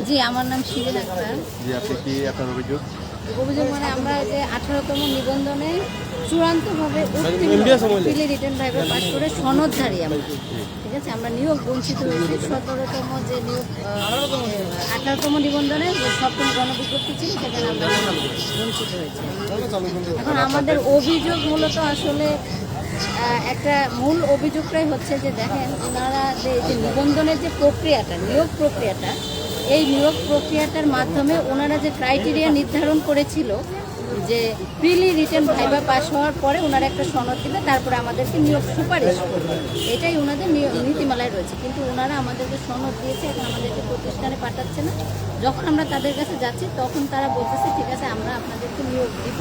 জি, আমার নাম শিরিন আক্তার। জি, আপনি কি আপনার অভিযোগ? অভিযোগ মানে আমরা যে 18তম নিবন্ধনে চূড়ান্তভাবে রিটেন ভাইবা পাস করে সনদধারী আমরা, ঠিক আছে, আমরা নিয়োগ বঞ্চিত হয়েছি। 17তম যে নিয়োগ 18তম নিবন্ধনে যে 7ম গণবিজ্ঞপ্তি ছিল সেখানে আমরা বঞ্চিত হয়েছি। এখন আমাদের অভিযোগ মূলত আসলে একটা মূল অভিযোগটাই হচ্ছে যে দেখেন, ওনারা যে নিবন্ধনের যে প্রক্রিয়াটা, নিয়োগ প্রক্রিয়াটা, এই নিয়োগ প্রক্রিয়াটার মাধ্যমে ওনারা যে ক্রাইটেরিয়া নির্ধারণ করেছিল যে প্রিলি রিটেন ভাইবা পাস হওয়ার পরে ওনারা একটা সনদ দিবে, তারপরে আমাদেরকে নিয়োগ সুপারিশ করবে, এটাই ওনাদের নীতিমালায় রয়েছে। কিন্তু ওনারা আমাদেরকে সনদ দিয়েছে, এখন আমাদেরকে প্রতিষ্ঠানে পাঠাচ্ছে না। যখন আমরা তাদের কাছে যাচ্ছি তখন তারা বলতেছে ঠিক আছে আমরা আপনাদেরকে নিয়োগ দিব।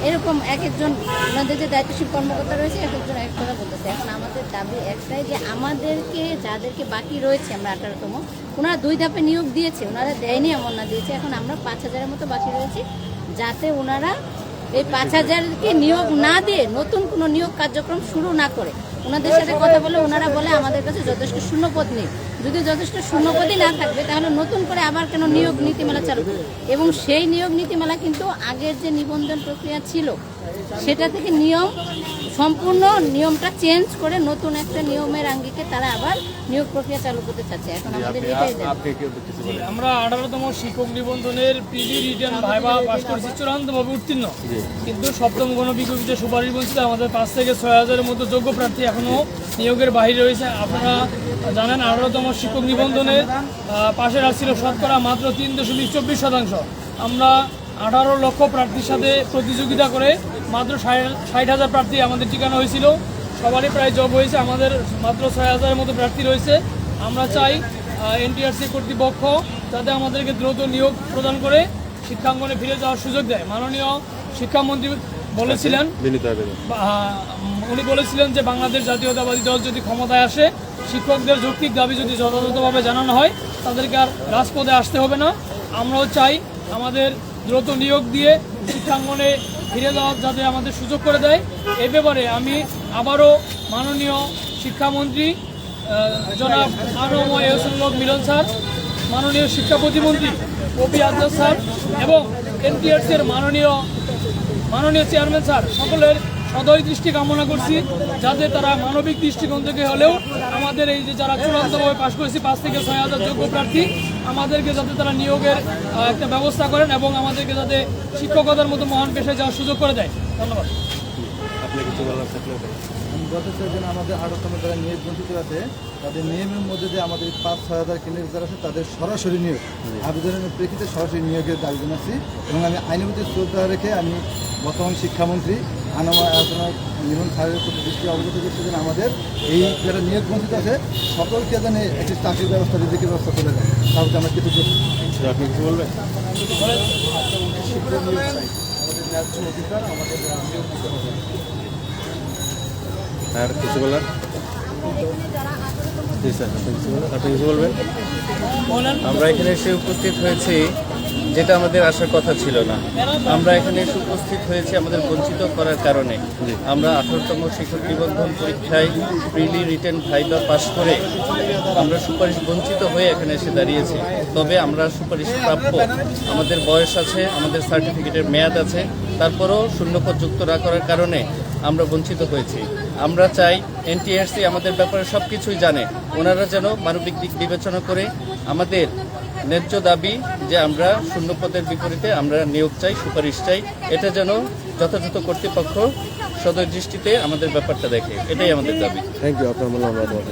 এরকম এক একজন ওনাদের যে দায়িত্বশীল কর্মকর্তা রয়েছে এক একজন এক কথা বলতেছে। এখন আমাদের দাবি একটাই যে আমাদেরকে যাদেরকে বাকি রয়েছে, আমরা 18তম, ওনারা 2 ধাপে নিয়োগ দিয়েছে, ওনারা দেয়নি এমন না, দিয়েছে। এখন আমরা 5000-এর মতো বাকি রয়েছি, যাতে ওনারা এই 5000-কে নিয়োগ না দিয়ে নতুন কোনো নিয়োগ কার্যক্রম শুরু না করে। ওনাদের সাথে কথা বলে ওনারা বলে আমাদের কাছে যথেষ্ট শূন্যপদ নেই। যদি যথেষ্ট শূন্যপদই না থাকবে তাহলে নতুন করে আবার কেন নিয়োগ নীতিমালা চালু করবে? এবং সেই নিয়োগ নীতিমালা কিন্তু আগের যে নিবন্ধন প্রক্রিয়া ছিল সেটা থেকে সম্পূর্ণ নিয়মটা চেঞ্জ করে নতুন একটা নিয়মের আঙ্গিকে তারা আবার নিয়োগ প্রক্রিয়া চালু করতে চাচ্ছে। এখন আমাদের এটাই আমরা 18তম শিক্ষক নিবন্ধনের প্রিলি রিটেন ভাইবা পাস করেছি, চূড়ান্তভাবে উত্তীর্ণ, কিন্তু 7ম গণবিজ্ঞপ্তিতে সুপারিশ বঞ্চিত আমাদের 5 থেকে 6000-এর মতো যোগ্য প্রার্থী এখনও নিয়োগের বাইরে রয়েছে। আপনারা জানেন 18তম শিক্ষক নিবন্ধনের পাশের হার ছিল শতকরা মাত্র 3.24%। আমরা 18 লক্ষ প্রার্থীর সাথে প্রতিযোগিতা করে মাত্র 60,000 প্রার্থী আমাদের ঠিকানা হয়েছিল। সবারই প্রায় জব হয়েছে, আমাদের মাত্র 6000-এর মতো প্রার্থী রয়েছে। আমরা চাই এনটিআরসি কর্তৃপক্ষ যাতে আমাদেরকে দ্রুত নিয়োগ প্রদান করে শিক্ষাঙ্গনে ফিরে যাওয়ার সুযোগ দেয়। মাননীয় শিক্ষামন্ত্রী বলেছিলেন, উনি বলেছিলেন যে বাংলাদেশ জাতীয়তাবাদী দল যদি ক্ষমতায় আসে, শিক্ষকদের যৌক্তিক দাবি যদি যথাযথভাবে জানানো হয় তাদেরকে আর রাজপথে আসতে হবে না। আমরাও চাই আমাদের দ্রুত নিয়োগ দিয়ে শিক্ষাঙ্গনে ফিরে যাওয়ার যাতে আমাদের সুযোগ করে দেয়। এ ব্যাপারে আমি আবারও মাননীয় শিক্ষামন্ত্রী জনাব আনোয়ার হোসেন মিলন স্যার, মাননীয় শিক্ষা প্রতিমন্ত্রী কবি আজাদ স্যার এবং এনটিআরসির মাননীয় চেয়ারম্যান স্যার সকলের সদয় দৃষ্টি কামনা করছি, যাতে তারা মানবিক দৃষ্টিকোণ থেকে হলেও আমাদের এই যে যারা চূড়ান্তভাবে পাশ করেছি 5 থেকে 6000 যোগ্য প্রার্থী, আমাদেরকে যাতে তারা নিয়োগের একটা ব্যবস্থা করেন এবং আমাদেরকে যাতে শিক্ষকতার মতো মহান পেশায় যাওয়ার সুযোগ করে দেয়। ধন্যবাদ। গত 6 দিন আমাদের 18তম যারা নিয়োগ বঞ্চিত আছে তাদের নিয়মের মধ্যে যে আমাদের 5-6000 ক্যান্ডিডেট যারা আছে তাদের সরাসরি নিয়োগ আবেদনের প্রেক্ষিতে সরাসরি নিয়োগের দাবি জানাচ্ছি। এবং আমি আইনের প্রতি শ্রদ্ধা রেখে আমি বর্তমান শিক্ষামন্ত্রী আনোয়ার মিলন স্যারের প্রতি দৃষ্টি অবগত করছি যেন আমাদের এই যারা নিয়োগ বঞ্চিত আছে সকলকে যেন একটি চাকরির ব্যবস্থা, রিজিকের ব্যবস্থা করে দেয়। তাহলে আমরা কিছু আপনি কিছু বলবেন? আমাদের ন্যায্য অধিকার আমাদের নিয়োগ দিতে হবে। আর কিছু বলার? জি স্যার, আপনি কিছু বলবেন? আমরা এখানে এসে উপস্থিত হয়েছি যেটা আমাদের আসার কথা ছিল না। আমরা এখানে এসে উপস্থিত হয়েছি আমাদের বঞ্চিত করার কারণে। আমরা 18তম শিক্ষক নিবন্ধন পরীক্ষায় প্রিলি রিটেন ভাইবা পাস করে আমরা সুপারিশ বঞ্চিত হয়ে এখানে এসে দাঁড়িয়েছি। তবে আমরা সুপারিশ প্রাপ্য, আমাদের বয়স আছে, আমাদের সার্টিফিকেটের মেয়াদ আছে, তারপরেও শূন্যপদ যুক্ত না করার কারণে আমরা বঞ্চিত হয়েছি। আমরা চাই এনটিআরসি আমাদের ব্যাপারে সব কিছুই জানে, ওনারা যেন মানবিক দিক বিবেচনা করে আমাদের ন্যায্য দাবি যে আমরা শূন্যপদের বিপরীতে আমরা নিয়োগ চাই, সুপারিশ চাই, এটা যেন যথাযথ কর্তৃপক্ষ সদয় দৃষ্টিতে আমাদের ব্যাপারটা দেখে, এটাই আমাদের দাবি। Thank you. আপনার মূল্যবান মতামত।